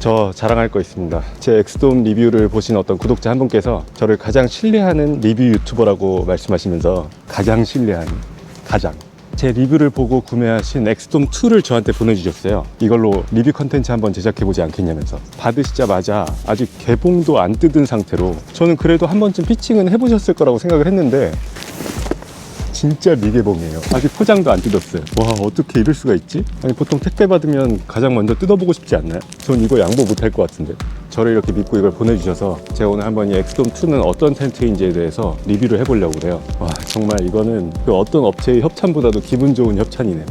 저 자랑할 거 있습니다. 제 엑스돔 리뷰를 보신 어떤 구독자 한 분께서 저를 가장 신뢰하는 리뷰 유튜버라고 말씀하시면서 가장 신뢰하는, 제 리뷰를 보고 구매하신 엑스돔2를 저한테 보내주셨어요. 이걸로 리뷰 컨텐츠 한번 제작해보지 않겠냐면서. 받으시자마자 아직 개봉도 안 뜯은 상태로, 저는 그래도 한 번쯤 피칭은 해보셨을 거라고 생각을 했는데 진짜 미개봉이에요. 아직 포장도 안 뜯었어요. 와, 어떻게 이럴 수가 있지? 아니, 보통 택배 받으면 가장 먼저 뜯어보고 싶지 않나요? 전 이거 양보 못할 것 같은데. 저를 이렇게 믿고 이걸 보내주셔서 제가 오늘 한번 이 엑스돔2는 어떤 텐트인지에 대해서 리뷰를 해보려고 그래요. 와, 정말 이거는 그 어떤 업체의 협찬보다도 기분 좋은 협찬이네요.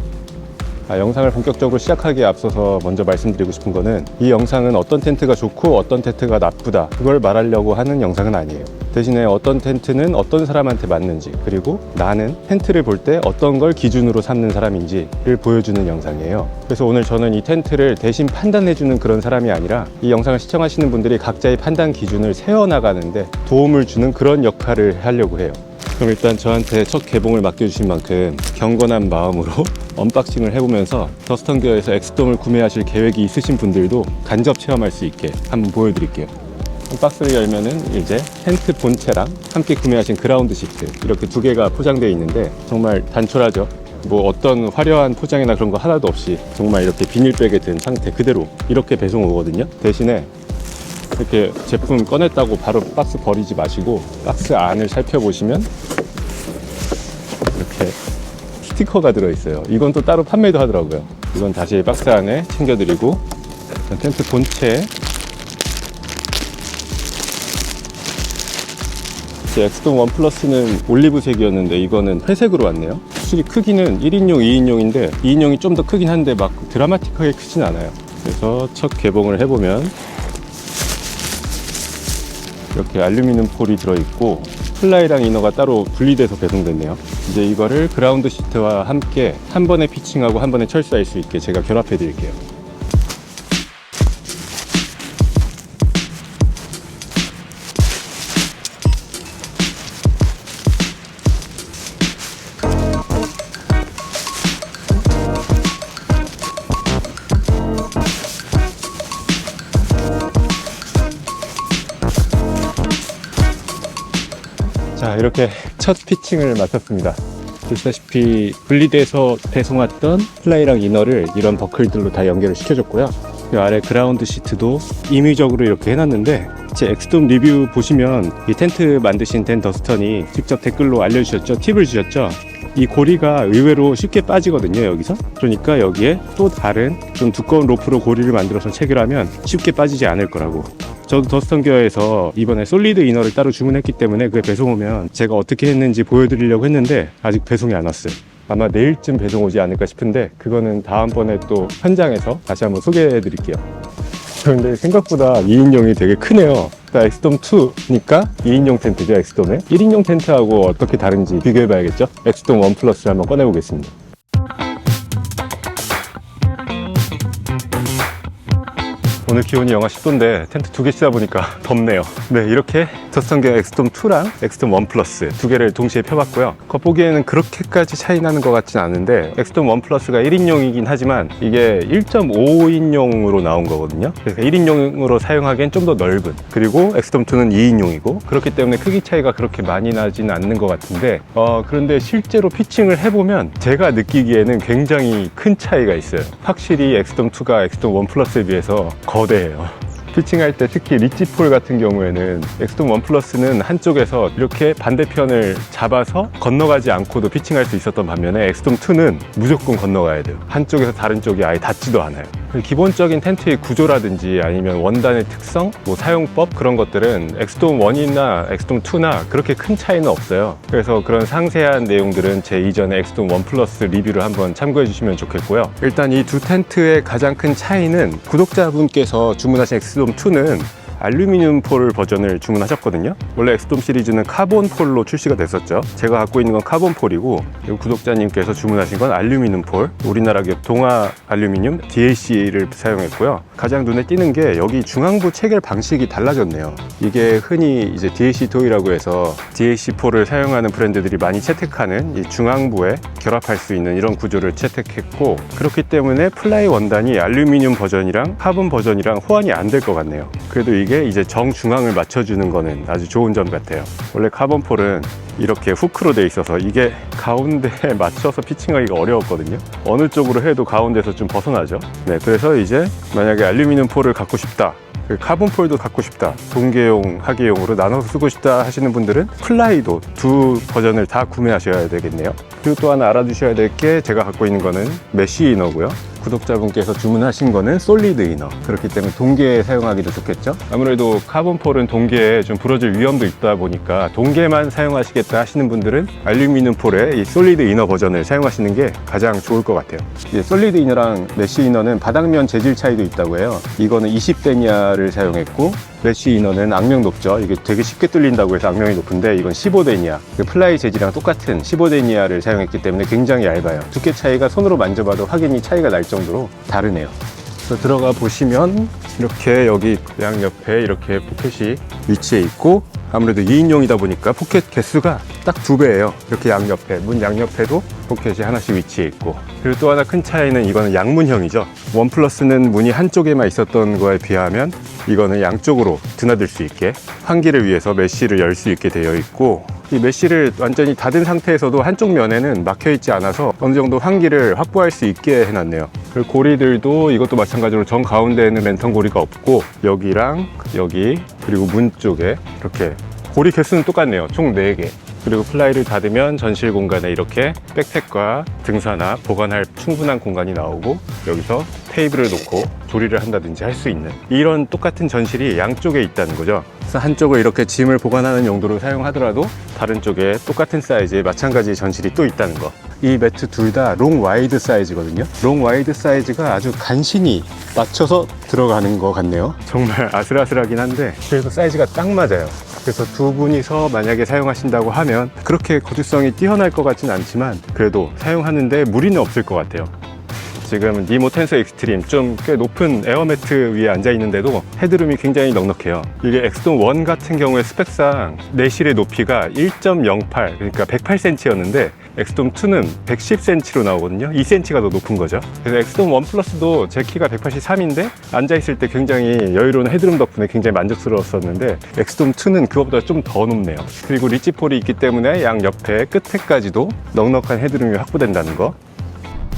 영상을 본격적으로 시작하기에 앞서서 먼저 말씀드리고 싶은 거는, 이 영상은 어떤 텐트가 좋고 어떤 텐트가 나쁘다 그걸 말하려고 하는 영상은 아니에요. 대신에 어떤 텐트는 어떤 사람한테 맞는지, 그리고 나는 텐트를 볼 때 어떤 걸 기준으로 삼는 사람인지를 보여주는 영상이에요. 그래서 오늘 저는 이 텐트를 대신 판단해주는 그런 사람이 아니라 이 영상을 시청하시는 분들이 각자의 판단 기준을 세워나가는데 도움을 주는 그런 역할을 하려고 해요. 그럼 일단 저한테 첫 개봉을 맡겨주신 만큼 경건한 마음으로 언박싱을 해보면서 더스턴 기어에서 엑스돔을 구매하실 계획이 있으신 분들도 간접 체험할 수 있게 한번 보여드릴게요. 박스를 열면은 이제 텐트 본체랑 함께 구매하신 그라운드 시트, 이렇게 두 개가 포장되어 있는데 정말 단촐하죠. 뭐 어떤 화려한 포장이나 그런 거 하나도 없이 정말 이렇게 비닐백에 든 상태 그대로 이렇게 배송 오거든요. 대신에 이렇게 제품 꺼냈다고 바로 박스 버리지 마시고 박스 안을 살펴보시면 이렇게 스티커가 들어있어요. 이건 또 따로 판매도 하더라고요. 이건 다시 박스 안에 챙겨드리고, 텐트 본체, 제 엑스돔 원 플러스는 올리브색이었는데 이거는 회색으로 왔네요. 확실히 크기는 1인용, 2인용인데 2인용이 좀 더 크긴 한데 막 드라마틱하게 크진 않아요. 그래서 첫 개봉을 해보면 이렇게 알루미늄 폴이 들어있고 플라이랑 이너가 따로 분리돼서 배송됐네요. 이제 이거를 그라운드 시트와 함께 한 번에 피칭하고 한 번에 철수할 수 있게 제가 결합해 드릴게요. 자, 이렇게 첫 피칭을 마쳤습니다. 보시다시피 분리돼서 배송왔던 플라이랑 이너를 이런 버클들로 다 연결을 시켜줬고요. 이 아래 그라운드 시트도 임의적으로 이렇게 해놨는데, 제 엑스돔 리뷰 보시면 이 텐트 만드신 댄 더스턴이 직접 댓글로 알려주셨죠. 팁을 주셨죠. 이 고리가 의외로 쉽게 빠지거든요, 여기서. 그러니까 여기에 또 다른 좀 두꺼운 로프로 고리를 만들어서 체결하면 쉽게 빠지지 않을 거라고. 저도 더스턴 기어에서 이번에 솔리드 이너를 따로 주문했기 때문에 그게 배송 오면 제가 어떻게 했는지 보여드리려고 했는데 아직 배송이 안 왔어요. 아마 내일쯤 배송 오지 않을까 싶은데 그거는 다음번에 또 현장에서 다시 한번 소개해 드릴게요. 그런데 생각보다 2인용이 되게 크네요. 엑스돔 2니까 2인용 텐트죠, 엑스돔에. 1인용 텐트하고 어떻게 다른지 비교해 봐야겠죠. 엑스돔 원 플러스를 한번 꺼내 보겠습니다. 오늘 기온이 영하 10도인데 텐트 두 개 쓰다 보니까 덥네요. 네, 이렇게 더스턴 기어 엑스돔 2랑 엑스돔 원 플러스 두 개를 동시에 펴봤고요. 겉보기에는 그렇게까지 차이 나는 것 같진 않은데 엑스돔 원 플러스가 1인용이긴 하지만 이게 1.5인용으로 나온 거거든요. 그래서 1인용으로 사용하기엔 좀 더 넓은, 그리고 엑스돔 2는 2인용이고 그렇기 때문에 크기 차이가 그렇게 많이 나지는 않는 것 같은데 그런데 실제로 피칭을 해보면 제가 느끼기에는 굉장히 큰 차이가 있어요. 확실히 엑스돔 2가 엑스돔 원 플러스에 비해서 거대해요. 피칭할 때 특히 리치폴 같은 경우에는 엑스돔 원 플러스는 한쪽에서 이렇게 반대편을 잡아서 건너가지 않고도 피칭할 수 있었던 반면에 엑스돔 2는 무조건 건너가야 돼요. 한쪽에서 다른 쪽이 아예 닿지도 않아요. 기본적인 텐트의 구조라든지 아니면 원단의 특성, 뭐 사용법 그런 것들은 엑스돔 1이나 엑스돔 2나 그렇게 큰 차이는 없어요. 그래서 그런 상세한 내용들은 제 이전에 엑스돔 1 플러스 리뷰를 한번 참고해 주시면 좋겠고요. 일단 이 두 텐트의 가장 큰 차이는 구독자분께서 주문하신 엑스돔 2는 알루미늄 폴 버전을 주문하셨거든요. 원래 엑스돔 시리즈는 카본 폴로 출시가 됐었죠. 제가 갖고 있는 건 카본 폴이고, 구독자님께서 주문하신 건 알루미늄 폴, 우리나라 기업 동아 알루미늄 DAC를 사용했고요. 가장 눈에 띄는 게 여기 중앙부 체결 방식이 달라졌네요. 이게 흔히 이제 DAC 토이라고 해서 DAC 폴을 사용하는 브랜드들이 많이 채택하는 이 중앙부에 결합할 수 있는 이런 구조를 채택했고, 그렇기 때문에 플라이 원단이 알루미늄 버전이랑 카본 버전이랑 호환이 안 될 것 같네요. 그래도 이게 이제 정중앙을 맞춰주는 거는 아주 좋은 점 같아요. 원래 카본 폴은 이렇게 후크로 돼 있어서 이게 가운데에 맞춰서 피칭하기가 어려웠거든요. 어느 쪽으로 해도 가운데서 좀 벗어나죠. 네, 그래서 이제 만약에 알루미늄 폴을 갖고 싶다, 카본 폴도 갖고 싶다, 동계용, 하계용으로 나눠서 쓰고 싶다 하시는 분들은 플라이도 두 버전을 다 구매하셔야 되겠네요. 그리고 또 하나 알아두셔야 될 게, 제가 갖고 있는 거는 메쉬 이너고요. 구독자분께서 주문하신 거는 솔리드 이너. 그렇기 때문에 동계에 사용하기도 좋겠죠. 아무래도 카본 폴은 동계에 좀 부러질 위험도 있다 보니까 동계만 사용하시겠다 하시는 분들은 알루미늄 폴의 이 솔리드 이너 버전을 사용하시는 게 가장 좋을 것 같아요. 솔리드 이너랑 메쉬 이너는 바닥면 재질 차이도 있다고 해요. 이거는 20데니아를 사용했고, 메쉬 이너는 악명 높죠. 이게 되게 쉽게 뚫린다고 해서 악명이 높은데, 이건 15데니아, 플라이 재질이랑 똑같은 15데니아를 사용했기 때문에 굉장히 얇아요. 두께 차이가 손으로 만져봐도 확연히 차이가 날 정도로 다르네요. 그래서 들어가 보시면 이렇게 여기 양옆에 이렇게 포켓이 위치해 있고, 아무래도 2인용이다 보니까 포켓 개수가 딱 2배예요. 이렇게 양옆에, 문 양옆에도 포켓이 하나씩 위치해 있고, 그리고 또 하나 큰 차이는, 이거는 양문형이죠. 원 플러스는 문이 한쪽에만 있었던 거에 비하면 이거는 양쪽으로 드나들 수 있게 환기를 위해서 메쉬를 열 수 있게 되어 있고, 이 메쉬를 완전히 닫은 상태에서도 한쪽 면에는 막혀 있지 않아서 어느 정도 환기를 확보할 수 있게 해놨네요. 그리고 고리들도 이것도 마찬가지로 정 가운데에는 랜턴 고리가 없고, 여기랑 여기 그리고 문 쪽에 이렇게 고리 개수는 똑같네요. 총 4개. 그리고 플라이를 닫으면 전실 공간에 이렇게 백팩과 등산화 보관할 충분한 공간이 나오고, 여기서 테이블을 놓고 조리를 한다든지 할 수 있는 이런 똑같은 전실이 양쪽에 있다는 거죠. 그래서 한쪽을 이렇게 짐을 보관하는 용도로 사용하더라도 다른 쪽에 똑같은 사이즈의 마찬가지 전실이 또 있다는 거. 이 매트 둘 다 롱 와이드 사이즈거든요. 롱 와이드 사이즈가 아주 간신히 맞춰서 들어가는 것 같네요. 정말 아슬아슬하긴 한데 그래도 사이즈가 딱 맞아요. 그래서 두 분이서 만약에 사용하신다고 하면 그렇게 거주성이 뛰어날 것 같진 않지만 그래도 사용하는데 무리는 없을 것 같아요. 지금 니모 텐서 익스트림, 좀 꽤 높은 에어매트 위에 앉아 있는데도 헤드룸이 굉장히 넉넉해요. 이게 엑스돔 1 같은 경우에 스펙상 내실의 높이가 1.08, 그러니까 108cm였는데 엑스돔 2는 110cm로 나오거든요. 2cm가 더 높은 거죠. 그래서 엑스돔 1 플러스도 제 키가 183인데 앉아있을 때 굉장히 여유로운 헤드룸 덕분에 굉장히 만족스러웠었는데, 엑스돔 2는 그것보다 좀 더 높네요. 그리고 리치폴이 있기 때문에 양 옆에 끝에까지도 넉넉한 헤드룸이 확보된다는 거.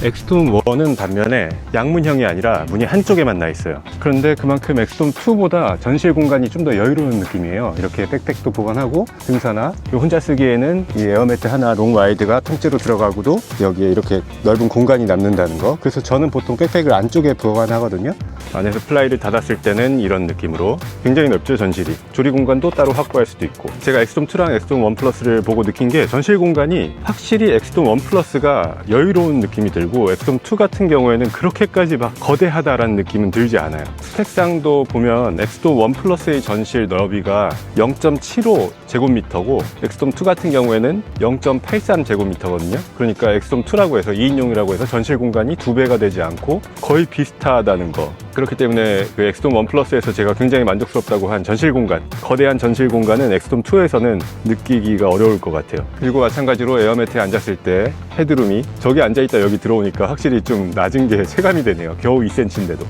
엑스돔 1은 반면에 양문형이 아니라 문이 한쪽에만 나 있어요. 그런데 그만큼 엑스돔 2보다 전실 공간이 좀 더 여유로운 느낌이에요. 이렇게 백팩도 보관하고 등산화, 혼자 쓰기에는 이 에어매트 하나 롱 와이드가 통째로 들어가고도 여기에 이렇게 넓은 공간이 남는다는 거. 그래서 저는 보통 백팩을 안쪽에 보관하거든요. 안에서 플라이를 닫았을 때는 이런 느낌으로 굉장히 넓죠, 전실이. 조리 공간도 따로 확보할 수도 있고. 제가 엑스돔 2랑 엑스돔 1 플러스를 보고 느낀 게, 전실 공간이 확실히 엑스돔 1 플러스가 여유로운 느낌이 들고, 엑스돔 2 같은 경우에는 그렇게까지 막 거대하다라는 느낌은 들지 않아요. 스펙상도 보면 엑스돔 1 플러스의 전실 너비가 0.75 제곱미터고 엑스돔 2 같은 경우에는 0.83 제곱미터거든요. 그러니까 엑스돔 2라고 해서 2인용이라고 해서 전실 공간이 2배가 되지 않고 거의 비슷하다는 거. 그렇기 때문에 그 엑스돔 1 플러스에서 제가 굉장히 만족스럽다고 한 전실 공간, 거대한 전실 공간은 엑스돔 2에서는 느끼기가 어려울 것 같아요. 그리고 마찬가지로 에어매트에 앉았을 때 헤드룸이 저기 앉아있다 여기 들어오니까 확실히 좀 낮은 게 체감이 되네요. 겨우 2cm인데도.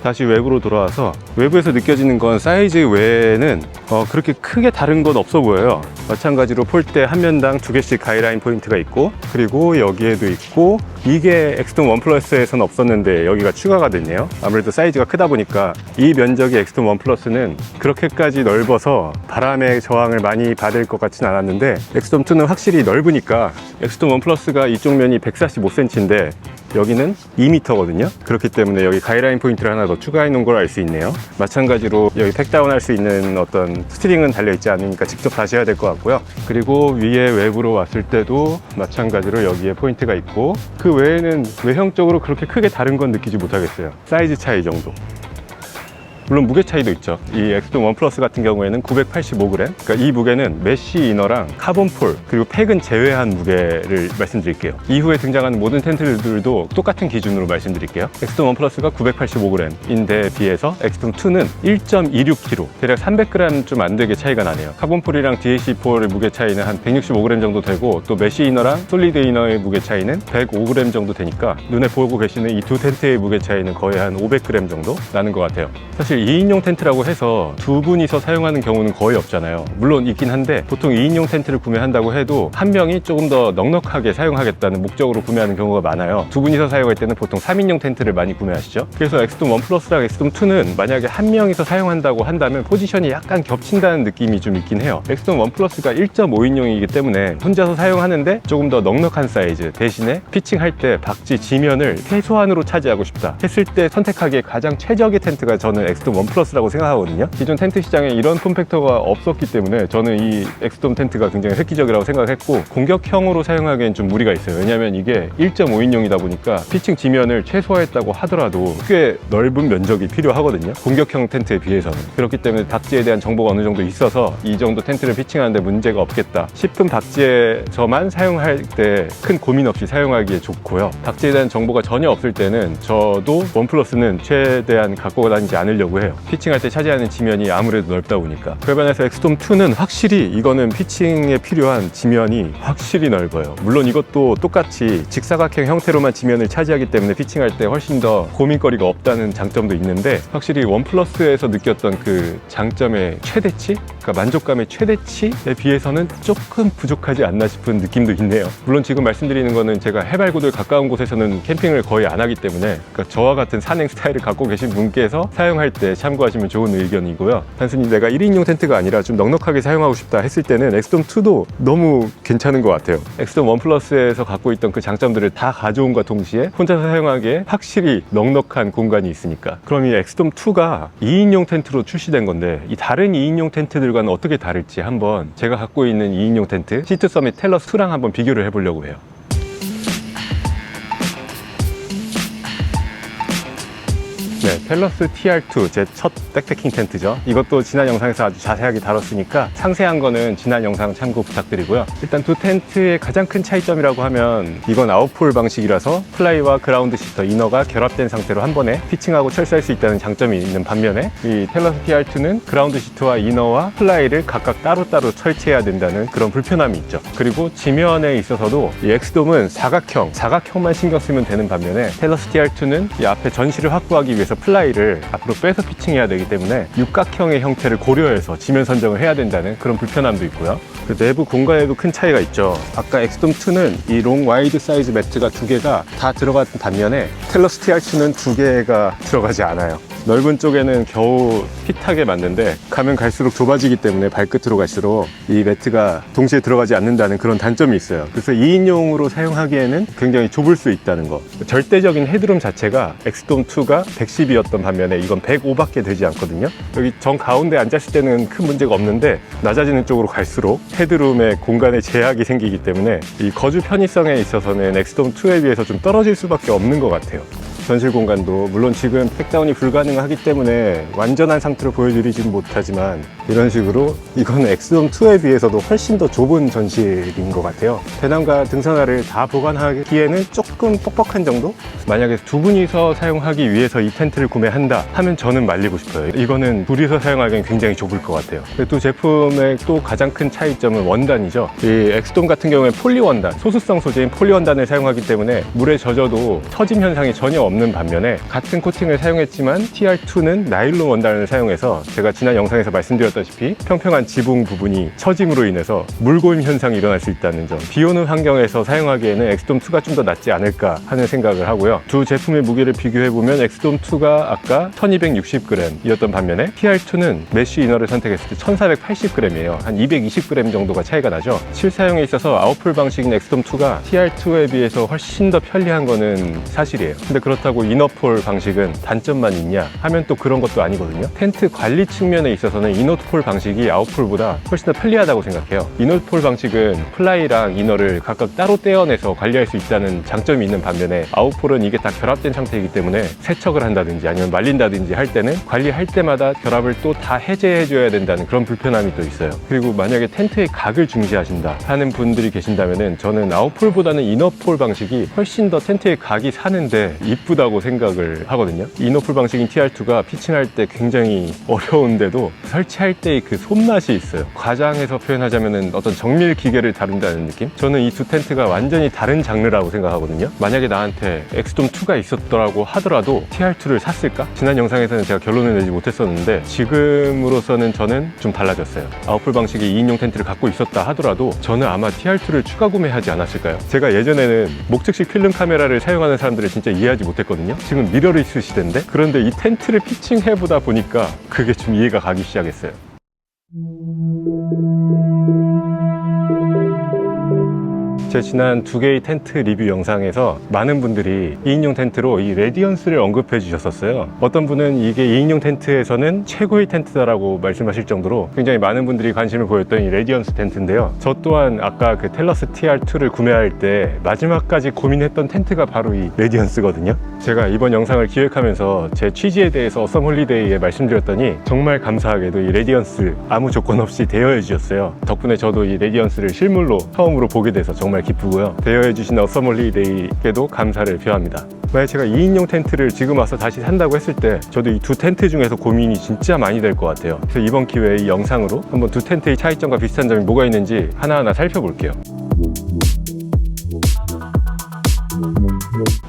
다시 외부로 돌아와서, 외부에서 느껴지는 건 사이즈 외에는 그렇게 크게 다른 건 없어 보여요. 마찬가지로 폴대 한 면당 2개씩 가이라인 포인트가 있고, 그리고 여기에도 있고, 이게 엑스돔 1 플러스에서는 없었는데 여기가 추가가 됐네요. 아무래도 사이즈가 크다 보니까 이 면적이 엑스돔 1 플러스는 그렇게까지 넓어서 바람의 저항을 많이 받을 것 같진 않았는데, 엑스돔 2는 확실히 넓으니까, 엑스돔 1 플러스가 이쪽 면이 145cm인데 여기는 2m거든요. 그렇기 때문에 여기 가이라인 포인트를 하나 더 추가해 놓은 걸 알 수 있네요. 마찬가지로 여기 팩다운 할 수 있는 어떤 스트링은 달려있지 않으니까 직접 다시 해야 될 것 같고요. 그리고 위에 외부로 왔을 때도 마찬가지로 여기에 포인트가 있고, 그 외에는 외형적으로 그렇게 크게 다른 건 느끼지 못하겠어요. 사이즈 차이 정도. 물론 무게 차이도 있죠. 이 엑스돔 원 플러스 같은 경우에는 985g. 그러니까 이 무게는 메쉬 이너랑 카본폴 그리고 팩은 제외한 무게를 말씀드릴게요. 이후에 등장하는 모든 텐트들도 똑같은 기준으로 말씀드릴게요. 엑스돔 원 플러스가 985g인데 비해서 엑스돔 2는 1.26kg, 대략 300g 좀 안 되게 차이가 나네요. 카본폴이랑 DHC4의 무게 차이는 한 165g 정도 되고, 또 메쉬 이너랑 솔리드 이너의 무게 차이는 105g 정도 되니까 눈에 보고 계시는 이 두 텐트의 무게 차이는 거의 한 500g 정도 나는 것 같아요. 사실 2인용 텐트라고 해서 두 분이서 사용하는 경우는 거의 없잖아요. 물론 있긴 한데 보통 2인용 텐트를 구매한다고 해도 한 명이 조금 더 넉넉하게 사용하겠다는 목적으로 구매하는 경우가 많아요. 두 분이서 사용할 때는 보통 3인용 텐트를 많이 구매하시죠. 그래서 엑스돔 원 플러스랑 엑스돔 2는 만약에 한 명이서 사용한다고 한다면 포지션이 약간 겹친다는 느낌이 좀 있긴 해요. 엑스돔 원 플러스가 1.5인용이기 때문에 혼자서 사용하는데 조금 더 넉넉한 사이즈, 대신에 피칭할 때 박지 지면을 최소한으로 차지하고 싶다 했을 때 선택하기에 가장 최적의 텐트가 저는 엑스돔 원 플러스라고 생각하거든요. 기존 텐트 시장에 이런 폼팩터가 없었기 때문에 저는 이 엑스돔 텐트가 굉장히 획기적이라고 생각했고, 공격형으로 사용하기엔 좀 무리가 있어요. 왜냐하면 이게 1.5인용이다 보니까 피칭 지면을 최소화했다고 하더라도 꽤 넓은 면적이 필요하거든요. 공격형 텐트에 비해서는. 그렇기 때문에 박지에 대한 정보가 어느 정도 있어서 이 정도 텐트를 피칭하는데 문제가 없겠다 싶은 박지에서만 사용할 때 큰 고민 없이 사용하기에 좋고요. 박지에 대한 정보가 전혀 없을 때는 저도 원 플러스는 최대한 갖고 다니지 않으려고 해요. 피칭할 때 차지하는 지면이 아무래도 넓다 보니까. 그에 반해서 엑스돔 2는 확실히 이거는 피칭에 필요한 지면이 확실히 넓어요. 물론 이것도 똑같이 직사각형 형태로만 지면을 차지하기 때문에 피칭할 때 훨씬 더 고민거리가 없다는 장점도 있는데, 확실히 원 플러스에서 느꼈던 그 장점의 최대치? 그러니까 만족감의 최대치에 비해서는 조금 부족하지 않나 싶은 느낌도 있네요. 물론 지금 말씀드리는 거는 제가 해발고들 가까운 곳에서는 캠핑을 거의 안 하기 때문에, 그러니까 저와 같은 산행 스타일을 갖고 계신 분께서 사용할 때 참고하시면 좋은 의견이고요. 단순히 내가 1인용 텐트가 아니라 좀 넉넉하게 사용하고 싶다 했을 때는 엑스돔 2도 너무 괜찮은 것 같아요. 엑스돔 원 플러스에서 갖고 있던 그 장점들을 다 가져온과 동시에 혼자서 사용하기에 확실히 넉넉한 공간이 있으니까. 그럼 이 엑스돔 2가 2인용 텐트로 출시된 건데, 이 다른 2인용 텐트들과는 어떻게 다를지 한번 제가 갖고 있는 2인용 텐트 C2 서밋 텔러스 2랑 한번 비교를 해보려고 해요. 네, 텔러스 TR2 제 첫 백패킹 텐트죠. 이것도 지난 영상에서 아주 자세하게 다뤘으니까 상세한 거는 지난 영상 참고 부탁드리고요. 일단 두 텐트의 가장 큰 차이점이라고 하면, 이건 아웃폴 방식이라서 플라이와 그라운드 시터 이너가 결합된 상태로 한 번에 피칭하고 철사할 수 있다는 장점이 있는 반면에, 이 텔러스 TR2는 그라운드 시트와 이너와 플라이를 각각 따로따로 설치해야 된다는 그런 불편함이 있죠. 그리고 지면에 있어서도 이 엑스돔은 사각형만 신경 쓰면 되는 반면에, 텔러스 TR2는 이 앞에 전시를 확보하기 위해서 플라이를 앞으로 빼서 피칭해야 되기 때문에 육각형의 형태를 고려해서 지면 선정을 해야 된다는 그런 불편함도 있고요. 그 내부 공간에도 큰 차이가 있죠. 아까 엑스돔 2는 이 롱 와이드 사이즈 매트가 두 개가 다 들어간 반면에, 텔러스 TR2는 두 개가 들어가지 않아요. 넓은 쪽에는 겨우 핏하게 맞는데 가면 갈수록 좁아지기 때문에 발끝으로 갈수록 이 매트가 동시에 들어가지 않는다는 그런 단점이 있어요. 그래서 2인용으로 사용하기에는 굉장히 좁을 수 있다는 거. 절대적인 헤드룸 자체가 엑스돔 2가 110이었던 반면에 이건 105밖에 되지 않거든요. 여기 정 가운데 앉았을 때는 큰 문제가 없는데, 낮아지는 쪽으로 갈수록 헤드룸에 공간에 제약이 생기기 때문에 이 거주 편의성에 있어서는 엑스돔 2에 비해서 좀 떨어질 수밖에 없는 것 같아요. 전실 공간도 물론 지금 팩다운이 불가능하기 때문에 완전한 상태로 보여드리진 못하지만, 이런 식으로 이건 엑스돔 2에 비해서도 훨씬 더 좁은 전실인 것 같아요. 배낭과 등산화를 다 보관하기에는 조금 뻑뻑한 정도? 만약에 두 분이서 사용하기 위해서 이 텐트를 구매한다 하면 저는 말리고 싶어요. 이거는 둘이서 사용하기엔 굉장히 좁을 것 같아요. 또 제품의 또 가장 큰 차이점은 원단이죠. 이 엑스돔 같은 경우에 폴리원단, 소수성 소재인 폴리원단을 사용하기 때문에 물에 젖어도 처짐 현상이 전혀 없는 반면에, 같은 코팅을 사용했지만 TR2는 나일론 원단을 사용해서 제가 지난 영상에서 말씀드렸다시피 평평한 지붕 부분이 처짐으로 인해서 물고임 현상이 일어날 수 있다는 점. 비 오는 환경에서 사용하기에는 엑스돔 2가 좀 더 낫지 않을까 하는 생각을 하고요. 두 제품의 무게를 비교해보면 엑스돔 2가 아까 1260g이었던 반면에 TR2는 메쉬 이너를 선택했을 때 1480g이에요. 한 220g 정도가 차이가 나죠. 실사용에 있어서 아웃풀 방식인 엑스돔 2가 TR2에 비해서 훨씬 더 편리한 거는 사실이에요. 근데 그렇다고 그렇다고 이너폴 방식은 단점만 있냐 하면 또 그런 것도 아니거든요. 텐트 관리 측면에 있어서는 이너폴 방식이 아웃폴보다 훨씬 더 편리하다고 생각해요. 이너폴 방식은 플라이랑 이너를 각각 따로 떼어내서 관리할 수 있다는 장점이 있는 반면에 아웃폴은 이게 다 결합된 상태이기 때문에 세척을 한다든지 아니면 말린다든지 할 때는 관리할 때마다 결합을 또 다 해제해줘야 된다는 그런 불편함이 또 있어요. 그리고 만약에 텐트의 각을 중시하신다 하는 분들이 계신다면은 저는 아웃폴보다는 이너폴 방식이 훨씬 더 텐트의 각이 사는데 이쁘다고 생각을 하거든요. 이너폴 방식인 TR2가 피칭할 때 굉장히 어려운데도 설치할 때의 그 손맛이 있어요. 과장해서 표현하자면은 어떤 정밀 기계를 다룬다는 느낌? 저는 이 두 텐트가 완전히 다른 장르라고 생각하거든요. 만약에 나한테 엑스돔2가 있었더라고 하더라도 TR2를 샀을까? 지난 영상에서는 제가 결론을 내지 못했었는데 지금으로서는 저는 좀 달라졌어요. 아웃폴 방식의 2인용 텐트를 갖고 있었다 하더라도 저는 아마 TR2를 추가 구매하지 않았을까요? 제가 예전에는 목적식 필름 카메라를 사용하는 사람들을 진짜 이해하지 못했거든요. 지금 미러리스 시대인데? 그런데 이 텐트를 피칭해보다 보니까 그게 좀 이해가 가기 시작했어요. 제 지난 두 개의 텐트 리뷰 영상에서 많은 분들이 2인용 텐트로 이 레디언스를 언급해 주셨었어요. 어떤 분은 이게 2인용 텐트에서는 최고의 텐트다라고 말씀하실 정도로 굉장히 많은 분들이 관심을 보였던 이 레디언스 텐트인데요. 저 또한 아까 그 텔러스 TR2를 구매할 때 마지막까지 고민했던 텐트가 바로 이 레디언스거든요. 제가 이번 영상을 기획하면서 제 취지에 대해서 썸홀리데이에 말씀드렸더니 정말 감사하게도 이 레디언스 아무 조건 없이 대여해 주셨어요. 덕분에 저도 이 레디언스를 실물로 처음으로 보게 돼서 정말 기쁘고요. 대여해 주신 어썸홀리데이께도 감사를 표합니다. 만약 제가 2인용 텐트를 지금 와서 다시 산다고 했을 때 저도 이 두 텐트 중에서 고민이 진짜 많이 될 것 같아요. 그래서 이번 기회에 이 영상으로 한번 두 텐트의 차이점과 비슷한 점이 뭐가 있는지 하나하나 살펴볼게요.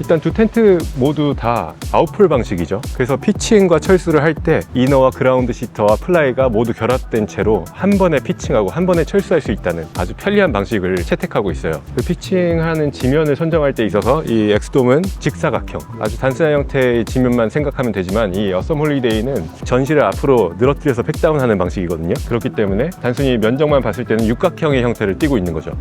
일단 두 텐트 모두 다 아웃폴 방식이죠. 그래서 피칭과 철수를 할 때 이너와 그라운드 시터와 플라이가 모두 결합된 채로 한 번에 피칭하고 한 번에 철수할 수 있다는 아주 편리한 방식을 채택하고 있어요. 그 피칭하는 지면을 선정할 때 있어서 이 엑스돔은 직사각형, 아주 단순한 형태의 지면만 생각하면 되지만 이 어썸홀리데이는 전시를 앞으로 늘어뜨려서 팩다운하는 방식이거든요. 그렇기 때문에 단순히 면적만 봤을 때는 육각형의 형태를 띠고 있는 거죠.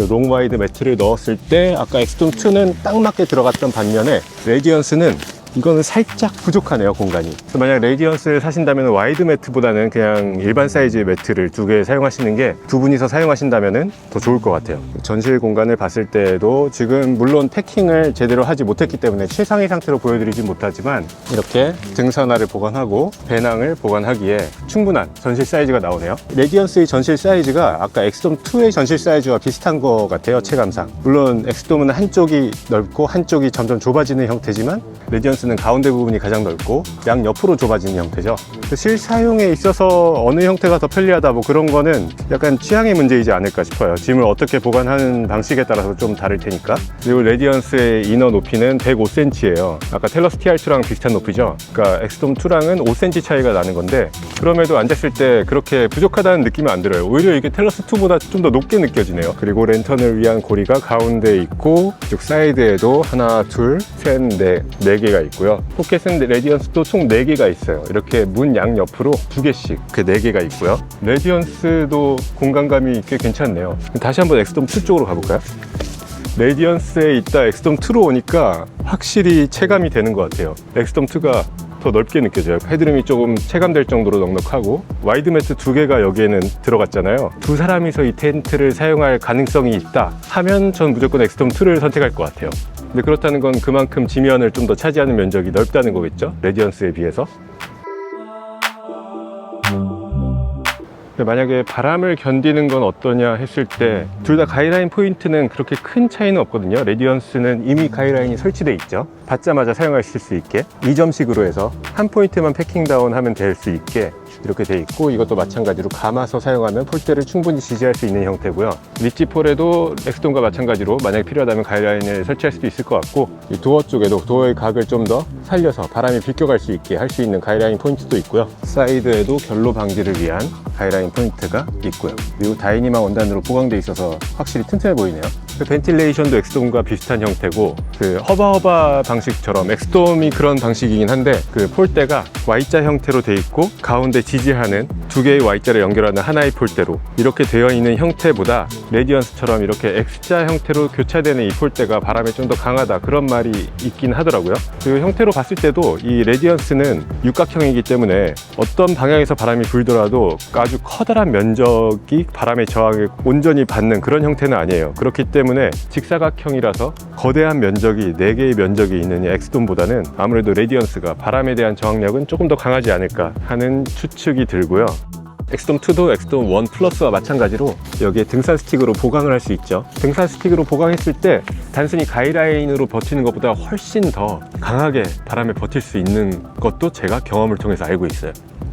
롱와이드 매트를 넣었을 때 아까 엑스돔2는 딱 맞게 들어갔던 반면에 레디언스는 이거는 살짝 부족하네요, 공간이. 그래서 만약 레디언스를 사신다면 와이드 매트보다는 그냥 일반 사이즈의 매트를 두 개 사용하시는 게 두 분이서 사용하신다면 더 좋을 것 같아요. 전실 공간을 봤을 때도 지금 물론 패킹을 제대로 하지 못했기 때문에 최상의 상태로 보여드리진 못하지만 이렇게 등산화를 보관하고 배낭을 보관하기에 충분한 전실 사이즈가 나오네요. 레디언스의 전실 사이즈가 아까 엑스돔2의 전실 사이즈와 비슷한 것 같아요, 체감상. 물론 엑스돔은 한쪽이 넓고 한쪽이 점점 좁아지는 형태지만 레디언스는 가운데 부분이 가장 넓고 양 옆으로 좁아지는 형태죠. 실사용에 있어서 어느 형태가 더 편리하다 뭐 그런 거는 약간 취향의 문제이지 않을까 싶어요. 짐을 어떻게 보관하는 방식에 따라서 좀 다를 테니까. 그리고 레디언스의 이너 높이는 105cm예요. 아까 텔러스 TR2랑 비슷한 높이죠. 그러니까 엑스돔2랑은 5cm 차이가 나는 건데 그럼에도 앉았을 때 그렇게 부족하다는 느낌은 안 들어요. 오히려 이게 텔러스2보다 좀 더 높게 느껴지네요. 그리고 랜턴을 위한 고리가 가운데에 있고 이쪽 사이드에도 하나, 둘, 셋, 넷, 네 개가 있고요. 포켓은 레디언스도 총 4개가 있어요. 이렇게 문 양옆으로 2개씩 그 4개가 있고요. 레디언스도 공간감이 꽤 괜찮네요. 다시 한번 엑스돔2 쪽으로 가볼까요? 레디언스에 있다 엑스돔2로 오니까 확실히 체감이 되는 것 같아요. 엑스돔2가 더 넓게 느껴져요. 헤드룸이 조금 체감될 정도로 넉넉하고 와이드 매트 2개가 여기에는 들어갔잖아요. 두 사람이서 이 텐트를 사용할 가능성이 있다 하면 전 무조건 엑스돔2를 선택할 것 같아요. 근데 그렇다는 건 그만큼 지면을 좀 더 차지하는 면적이 넓다는 거겠죠? 레디언스에 비해서. 만약에 바람을 견디는 건 어떠냐 했을 때 둘 다 가이라인 포인트는 그렇게 큰 차이는 없거든요. 레디언스는 이미 가이라인이 설치되어 있죠. 받자마자 사용하실 수 있게 2점식으로 해서 한 포인트만 패킹 다운 하면 될 수 있게 이렇게 돼 있고 이것도 마찬가지로 감아서 사용하면 폴대를 충분히 지지할 수 있는 형태고요. 리치폴에도 엑스돔과 마찬가지로 만약에 필요하다면 가이라인을 설치할 수도 있을 것 같고 이 도어 쪽에도 도어의 각을 좀 더 살려서 바람이 비껴갈 수 있게 할 수 있는 가이라인 포인트도 있고요. 사이드에도 결로 방지를 위한 가이라인 포인트가 있고요. 그리고 다이니마 원단으로 보강되어 있어서 확실히 튼튼해 보이네요. 벤틸레이션도 엑스돔과 비슷한 형태고 그 허바허바 방식처럼 엑스돔이 그런 방식이긴 한데 그 폴대가 Y자 형태로 돼 있고 가운데 지지하는 두 개의 Y자를 연결하는 하나의 폴대로 이렇게 되어 있는 형태보다 레디언스처럼 이렇게 X자 형태로 교차되는 이 폴대가 바람에 좀 더 강하다, 그런 말이 있긴 하더라고요. 그리고 형태로 봤을 때도 이 레디언스는 육각형이기 때문에 어떤 방향에서 바람이 불더라도 아주 커다란 면적이 바람의 저항을 온전히 받는 그런 형태는 아니에요. 그렇기 때문에 직사각형이라서 거대한 면적이 4개의 면적이 있는 이 엑스돔보다는 아무래도 레디언스가 바람에 대한 저항력은 조금 더 강하지 않을까 하는 추측이 들고요. 엑스돔2도 엑스돔1 플러스와 마찬가지로 여기에 등산 스틱으로 보강을 할 수 있죠. 등산 스틱으로 보강했을 때 단순히 가이라인으로 버티는 것보다 훨씬 더 강하게 바람에 버틸 수 있는 것도 제가 경험을 통해서 알고 있어요.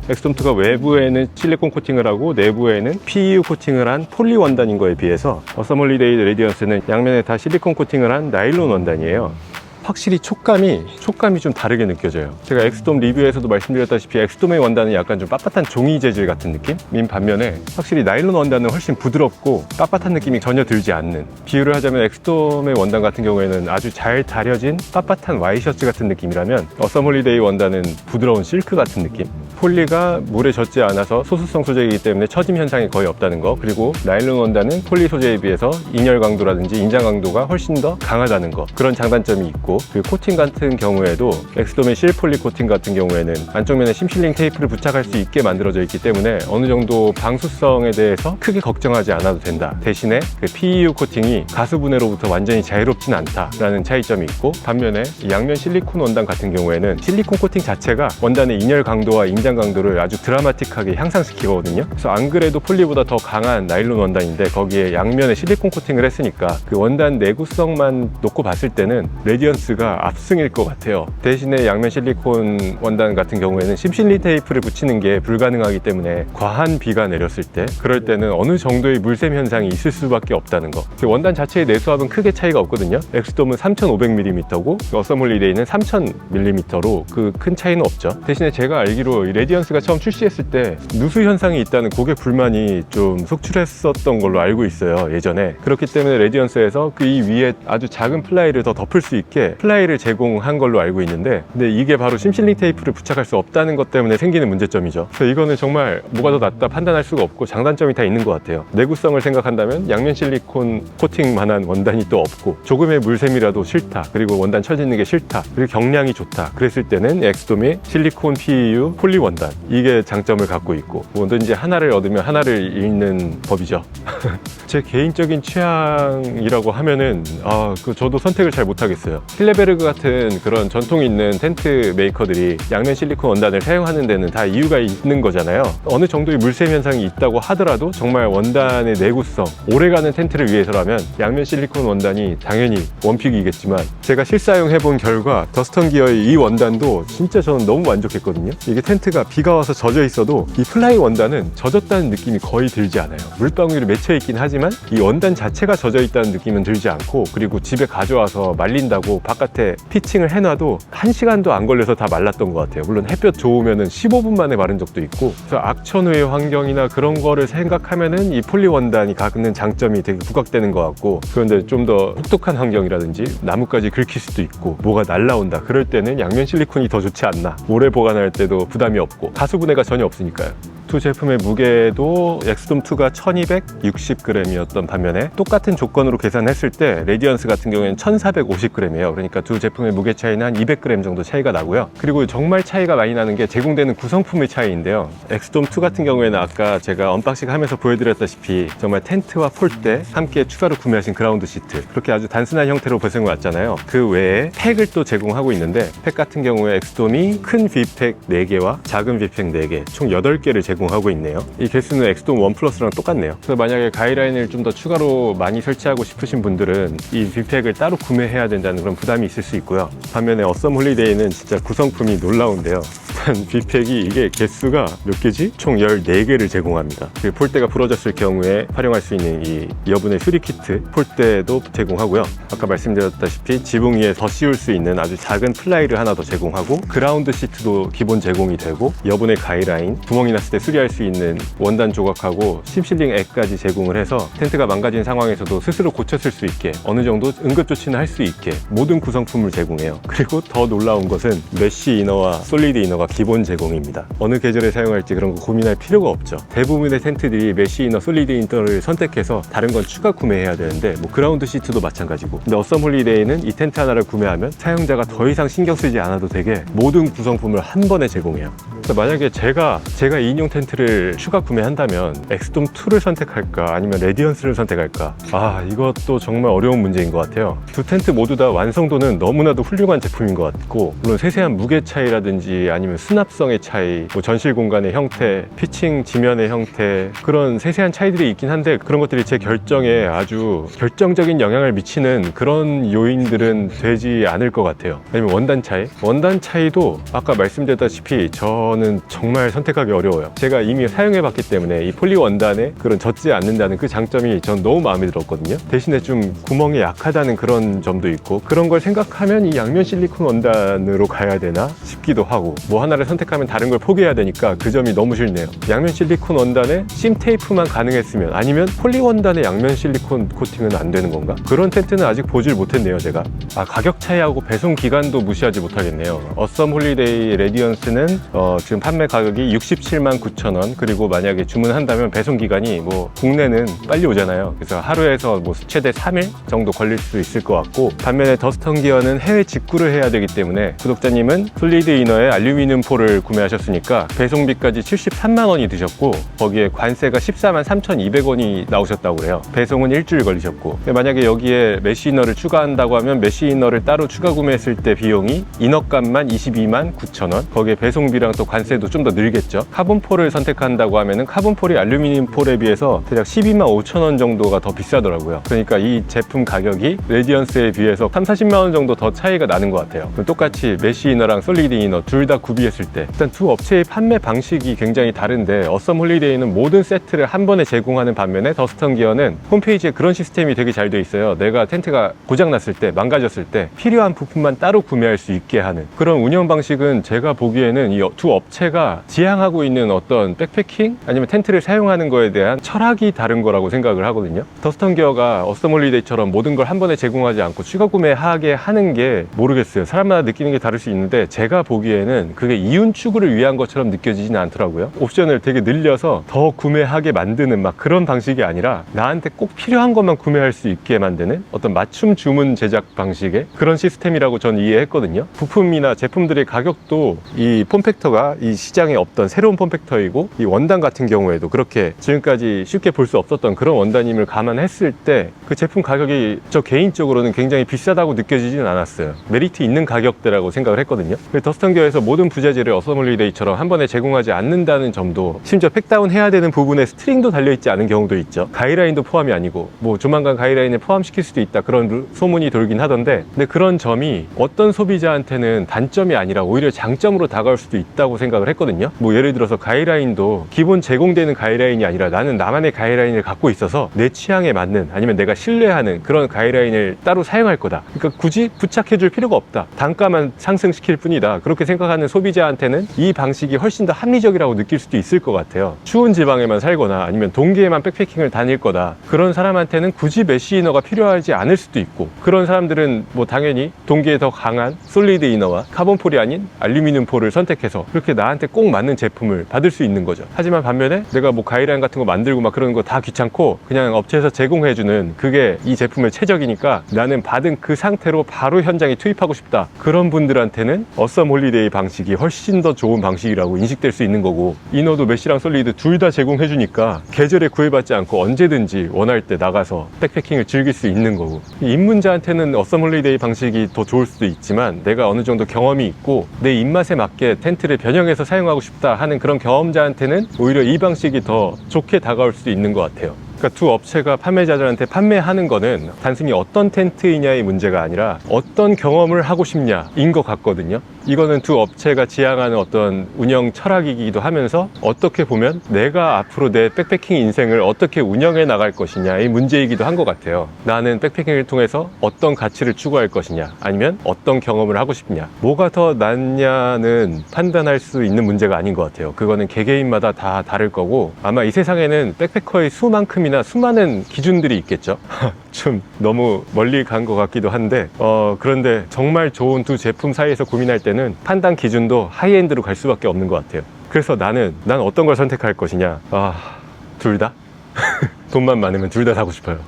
엑스돔2가 외부에는 실리콘 코팅을 하고 내부에는 PU 코팅을 한 폴리 원단인 거에 비해서 어썸홀리데이 레디언스는 양면에 다 실리콘 코팅을 한 나일론 원단이에요. 확실히 촉감이 좀 다르게 느껴져요. 제가 엑스돔 리뷰에서도 말씀드렸다시피 엑스돔의 원단은 약간 좀 빳빳한 종이 재질 같은 느낌인 반면에 확실히 나일론 원단은 훨씬 부드럽고 빳빳한 느낌이 전혀 들지 않는, 비유를 하자면 엑스돔의 원단 같은 경우에는 아주 잘 다려진 빳빳한 와이셔츠 같은 느낌이라면 어썸홀리데이 원단은 부드러운 실크 같은 느낌. 폴리가 물에 젖지 않아서 소수성 소재이기 때문에 처짐 현상이 거의 없다는 거, 그리고 나일론 원단은 폴리 소재에 비해서 인열 강도라든지 인장 강도가 훨씬 더 강하다는 거, 그런 장단점이 있고, 그리고 코팅 같은 경우에도 엑스돔의 실폴리 코팅 같은 경우에는 안쪽 면에 심실링 테이프를 부착할 수 있게 만들어져 있기 때문에 어느 정도 방수성에 대해서 크게 걱정하지 않아도 된다. 대신에 그 PU 코팅이 가수분해로부터 완전히 자유롭진 않다라는 차이점이 있고, 반면에 양면 실리콘 원단 같은 경우에는 실리콘 코팅 자체가 원단의 인열 강도와 인장 강도를 아주 드라마틱하게 향상시키거든요. 그래서 안 그래도 폴리보다 더 강한 나일론 원단인데 거기에 양면에 실리콘 코팅을 했으니까 그 원단 내구성만 놓고 봤을 때는 레디언스가 압승일 것 같아요. 대신에 양면 실리콘 원단 같은 경우에는 심실리 테이프를 붙이는 게 불가능하기 때문에 과한 비가 내렸을 때, 그럴 때는 어느 정도의 물샘 현상이 있을 수밖에 없다는 거. 원단 자체의 내수압은 크게 차이가 없거든요. 엑스돔은 3500mm고 어썸홀리데이는 3000mm로 그 큰 차이는 없죠. 대신에 제가 알기로 이 레디언스가 처음 출시했을 때 누수 현상이 있다는 고객 불만이 좀 속출했었던 걸로 알고 있어요, 예전에. 그렇기 때문에 레디언스에서 그 이 위에 아주 작은 플라이를 더 덮을 수 있게 플라이를 제공한 걸로 알고 있는데, 근데 이게 바로 심실링 테이프를 부착할 수 없다는 것 때문에 생기는 문제점이죠. 그래서 이거는 정말 뭐가 더 낫다 판단할 수가 없고 장단점이 다 있는 것 같아요. 내구성을 생각한다면 양면 실리콘 코팅만한 원단이 또 없고, 조금의 물샘이라도 싫다, 그리고 원단 처지는 게 싫다, 그리고 경량이 좋다, 그랬을 때는 엑스돔의 실리콘 PU 폴리 원단, 이게 장점을 갖고 있고, 뭐든지 하나를 얻으면 하나를 잃는 법이죠. 제 개인적인 취향이라고 하면은 저도 선택을 잘 못하겠어요. 힐레베르그 같은 그런 전통 있는 텐트 메이커들이 양면 실리콘 원단을 사용하는 데는 다 이유가 있는 거잖아요. 어느 정도의 물샘 현상이 있다고 하더라도 정말 원단의 내구성, 오래가는 텐트를 위해서라면 양면 실리콘 원단이 당연히 원픽이겠지만, 제가 실사용 해본 결과 더스턴 기어의 이 원단도 진짜 저는 너무 만족했거든요. 이게 텐트가 비가 와서 젖어 있어도 이 플라이 원단은 젖었다는 느낌이 거의 들지 않아요. 물방울이 맺혀 있긴 하지만 이 원단 자체가 젖어 있다는 느낌은 들지 않고, 그리고 집에 가져와서 말린다고 바깥에 피칭을 해놔도 1시간도 안 걸려서 다 말랐던 것 같아요. 물론 햇볕 좋으면은 15분 만에 마른 적도 있고. 그래서 악천후의 환경이나 그런 거를 생각하면은 이 폴리 원단이 갖는 장점이 되게 부각되는 것 같고, 그런데 좀 더 혹독한 환경이라든지 나뭇가지 긁힐 수도 있고 뭐가 날라온다, 그럴 때는 양면 실리콘이 더 좋지 않나. 오래 보관할 때도 부담이 없고 가수분해가 전혀 없으니까요. 두 제품의 무게도 엑스돔2가 1260g이었던 반면에 똑같은 조건으로 계산했을 때 레디언스 같은 경우에는 1450g이에요. 그러니까 두 제품의 무게 차이는 한 200g 정도 차이가 나고요. 그리고 정말 차이가 많이 나는 게 제공되는 구성품의 차이인데요. 엑스돔2 같은 경우에는 아까 제가 언박싱 하면서 보여드렸다시피 정말 텐트와 폴대 함께 추가로 구매하신 그라운드 시트, 그렇게 아주 단순한 형태로 배송이 왔잖아요. 그 외에 팩을 또 제공하고 있는데, 팩 같은 경우에 엑스돔이 큰 V팩 4개와 작은 V팩 4개 총 8개를 제공하고 있네요. 이 개수는 엑스돔 1 플러스랑 똑같네요. 그래서 만약에 가이라인을 좀 더 추가로 많이 설치하고 싶으신 분들은 이 V팩을 따로 구매해야 된다는 그런 부담이 있을 수 있고요. 반면에 어썸홀리데이는 진짜 구성품이 놀라운데요. 일단 V팩이 이게 개수가 몇 개지? 총 14개를 제공합니다. 그 폴대가 부러졌을 경우에 활용할 수 있는 이 여분의 수리 키트 폴대도 제공하고요. 아까 말씀드렸다시피 지붕 위에 더 씌울 수 있는 아주 작은 플라이를 하나 더 제공하고, 그라운드 시트도 기본 제공이 되고, 여분의 가이라인, 구멍이 났을 때 수리할 수 있는 원단 조각하고 심실링 액까지 제공을 해서 텐트가 망가진 상황에서도 스스로 고쳤을 수 있게, 어느 정도 응급조치는 할 수 있게 모든 구성품을 제공해요. 그리고 더 놀라운 것은 메쉬 이너와 솔리드 이너가 기본 제공입니다. 어느 계절에 사용할지 그런 거 고민할 필요가 없죠. 대부분의 텐트들이 메쉬 이너, 솔리드 이너를 선택해서 다른 건 추가 구매해야 되는데 뭐 그라운드 시트도 마찬가지고, 근데 어썸 홀리데이는 이 텐트 하나를 구매하면 사용자가 더 이상 신경 쓰지 않아도 되게 모든 구성품을 한 번에 제공해요. 그래서 만약에 제가 2인용 텐트를 추가 구매한다면 엑스돔 2를 선택할까 아니면 레디언스를 선택할까, 이것도 정말 어려운 문제인 것 같아요. 두 텐트 모두 다 완성도는 너무나도 훌륭한 제품인 것 같고, 물론 세세한 무게 차이라든지 아니면 수납성의 차이, 뭐 전실 공간의 형태, 피칭 지면의 형태, 그런 세세한 차이들이 있긴 한데 그런 것들이 제 결정에 아주 결정적인 영향을 미치는 그런 요인들은 되지 않을 것 같아요. 아니면 원단 차이도 아까 말씀드렸다시피 저는 정말 선택하기 어려워요. 제가 이미 사용해 봤기 때문에 이 폴리 원단에 그런 젖지 않는다는 그 장점이 전 너무 마음에 들었거든요. 대신에 좀 구멍이 약하다는 그런 점도 있고, 그런 걸 생각하면 이 양면 실리콘 원단으로 가야 되나 싶기도 하고, 뭐 하나를 선택하면 다른 걸 포기해야 되니까 그 점이 너무 싫네요. 양면 실리콘 원단에 심 테이프만 가능했으면, 아니면 폴리 원단에 양면 실리콘 코팅은 안 되는 건가? 그런 텐트는 아직 보질 못했네요, 제가. 가격 차이하고 배송 기간도 무시하지 못하겠네요. 어썸 홀리데이 레디언스는 지금 판매 가격이 67만 9천 원, 그리고 만약에 주문한다면 배송 기간이 뭐 국내는 빨리 오잖아요. 그래서 하루에서 뭐 최대 3일 정도 걸릴 수 있을 것 같고, 반면에 더스턴 기어는 해외 직구를 해야 되기 때문에 구독자님은 솔리드 이너에 알루미늄 폴을 구매하셨으니까 배송비까지 73만 원이 드셨고, 거기에 관세가 14만 3,200원이 나오셨다고 그래요. 배송은 일주일 걸리셨고, 만약에 여기에 메쉬 이너를 추가한다고 하면 메쉬 이너를 따로 추가 구매했을 때 비용이 이너값만 22만 9천 원, 거기에 배송비랑 또 관세도 좀 더 늘겠죠. 카본 폴을 선택한다고 하면은 카본 폴이 알루미늄 폴에 비해서 대략 12만 5천 원 정도가 더 비싸더라고요. 그러니까 이 제품 가격이 레디언스에 비해서 3, 40만 원 정도 더 차이가 나는 것 같아요. 똑같이 메쉬 이너랑 솔리드 이너 둘 다 구비했을 때 일단 두 업체의 판매 방식이 굉장히 다른데, 어썸 홀리데이는 모든 세트를 한 번에 제공하는 반면에 더스턴 기어는 홈페이지에 그런 시스템이 되게 잘 돼 있어요. 내가 텐트가 고장났을 때, 망가졌을 때 필요한 부품만 따로 구매할 수 있게 하는 그런 운영 방식은 제가 보기에는 이 두 업체가 지향하고 있는 어떤 백패킹 아니면 텐트를 사용하는 거에 대한 철학이 다른 거라고 생각을 하거든요. 더스턴 기어가 어썸 홀리데이처럼 모든 걸 한 번에 제공하지 않고 추가 구매하게 하는 게 모르겠어요. 사람마다 느끼는 게 다를 수 있는데 제가 보기에는 그게 이윤 추구를 위한 것처럼 느껴지지는 않더라고요. 옵션을 되게 늘려서 더 구매하게 만드는 막 그런 방식이 아니라 나한테 꼭 필요한 것만 구매할 수 있게 만드는 어떤 맞춤 주문 제작 방식의 그런 시스템이라고 전 이해했거든요. 부품이나 제품들의 가격도 이 폼팩터가 이 시장에 없던 새로운 폼팩터이고, 이 원단 같은 경우에도 그렇게 지금까지 쉽게 볼 수 없었던 그런 원단임을 감안했을 때 그 제품 가격이 저 개인적으로는 굉장히 비싸다고 느껴지진 않았어요. 메리트 있는 가격대라고 생각을 했거든요. 더스턴 기어에서 모든 부재질을 어썸 홀리데이처럼 한 번에 제공하지 않는다는 점도, 심지어 팩다운 해야 되는 부분에 스트링도 달려있지 않은 경우도 있죠. 가이라인도 포함이 아니고, 뭐 조만간 가이라인에 포함시킬 수도 있다 그런 소문이 돌긴 하던데, 근데 그런 점이 어떤 소비자한테는 단점이 아니라 오히려 장점으로 다가올 수도 있다고 생각을 했거든요. 뭐 예를 들어서 가이라인도 기본 제공되는 가이라인이 아니라 나는 나만의 가이라인을 갖고 있어서 내 취향에 맞는, 아니면 내가 신뢰하는 그런 가이라인을 따로 사용할 거다. 그러니까 굳이 부착해줄 필요가 없다. 단가만 상승시킬 뿐이다. 그렇게 생각하는 소비자한테는 이 방식이 훨씬 더 합리적이라고 느낄 수도 있을 것 같아요. 추운 지방에만 살거나 아니면 동계에만 백패킹을 다닐 거다. 그런 사람한테는 굳이 메쉬 이너가 필요하지 않을 수도 있고, 그런 사람들은 뭐 당연히 동계에 더 강한 솔리드 이너와 카본 폴이 아닌 알루미늄 폴을 선택해서 그렇게 나한테 꼭 맞는 제품을 받을 수 있는 거죠. 하지만 반면에 내가 뭐 가이라인 같은 거 만들고 막 그런 거 다 귀찮고 그냥 업체에서 제공해주는 그게 이 제품의 최적이니까 나는 받은 그 상태로 바로 현장에 투입하고 싶다. 그런 분들한테는 어썸 홀리데이 방식이 훨씬 더 좋은 방식이라고 인식될 수 있는 거고, 이너도 메쉬랑 솔리드 둘 다 제공해주니까 계절에 구애받지 않고 언제든지 원할 때 나가서 백패킹을 즐길 수 있는 거고, 입문자한테는 어썸 홀리데이 방식이 더 좋을 수도 있지만 내가 어느 정도 경험이 있고 내 입맛에 맞게 텐트를 변형해서 사용하고 싶다 하는 그런 경험자한테는 오히려 이 방식이 더 좋게 다가올 수도 있는 것 같아요. 그러니까 두 업체가 판매자들한테 판매하는 거는 단순히 어떤 텐트이냐의 문제가 아니라 어떤 경험을 하고 싶냐인 것 같거든요. 이거는 두 업체가 지향하는 어떤 운영 철학이기도 하면서 어떻게 보면 내가 앞으로 내 백패킹 인생을 어떻게 운영해 나갈 것이냐의 문제이기도 한 것 같아요. 나는 백패킹을 통해서 어떤 가치를 추구할 것이냐, 아니면 어떤 경험을 하고 싶냐, 뭐가 더 낫냐는 판단할 수 있는 문제가 아닌 것 같아요. 그거는 개개인마다 다 다를 거고, 아마 이 세상에는 백패커의 수만큼이 제품이나 수많은 기준들이 있겠죠. 좀 너무 멀리 간 것 같기도 한데 그런데 정말 좋은 두 제품 사이에서 고민할 때는 판단 기준도 하이엔드로 갈 수밖에 없는 것 같아요. 그래서 난 어떤 걸 선택할 것이냐. 둘 다? 돈만 많으면 둘 다 사고 싶어요.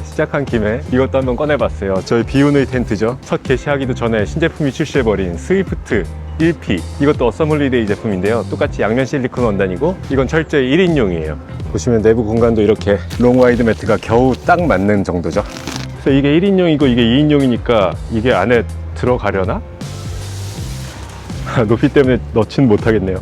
시작한 김에 이것도 한번 꺼내봤어요. 저희 비오누이 텐트죠. 첫 게시하기도 전에 신제품이 출시해버린 스위프트 1P, 이것도 어썸홀리데이 제품인데요. 똑같이 양면 실리콘 원단이고 이건 철저히 1인용이에요. 보시면 내부 공간도 이렇게 롱와이드 매트가 겨우 딱 맞는 정도죠. 그래서 이게 1인용이고 이게 2인용이니까 이게 안에 들어가려나? 높이 때문에 넣지는 못하겠네요.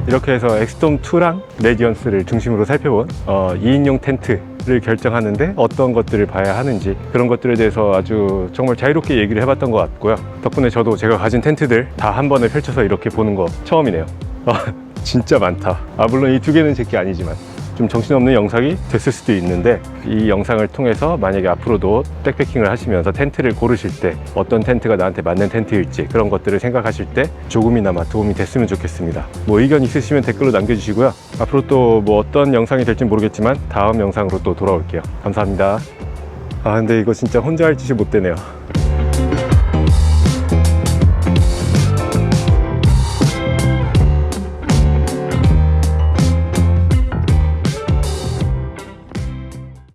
이렇게 해서 엑스돔2랑 레디언스를 중심으로 살펴본 2인용 텐트를 결정하는데 어떤 것들을 봐야 하는지, 그런 것들에 대해서 아주 정말 자유롭게 얘기를 해봤던 것 같고요. 덕분에 저도 제가 가진 텐트들 다 한 번에 펼쳐서 이렇게 보는 거 처음이네요. 진짜 많다. 물론 이 두 개는 제 게 아니지만 좀 정신없는 영상이 됐을 수도 있는데, 이 영상을 통해서 만약에 앞으로도 백패킹을 하시면서 텐트를 고르실 때 어떤 텐트가 나한테 맞는 텐트일지, 그런 것들을 생각하실 때 조금이나마 도움이 됐으면 좋겠습니다. 뭐 의견 있으시면 댓글로 남겨주시고요. 앞으로 또 뭐 어떤 영상이 될지 모르겠지만 다음 영상으로 또 돌아올게요. 감사합니다. 근데 이거 진짜 혼자 할 짓이 못 되네요.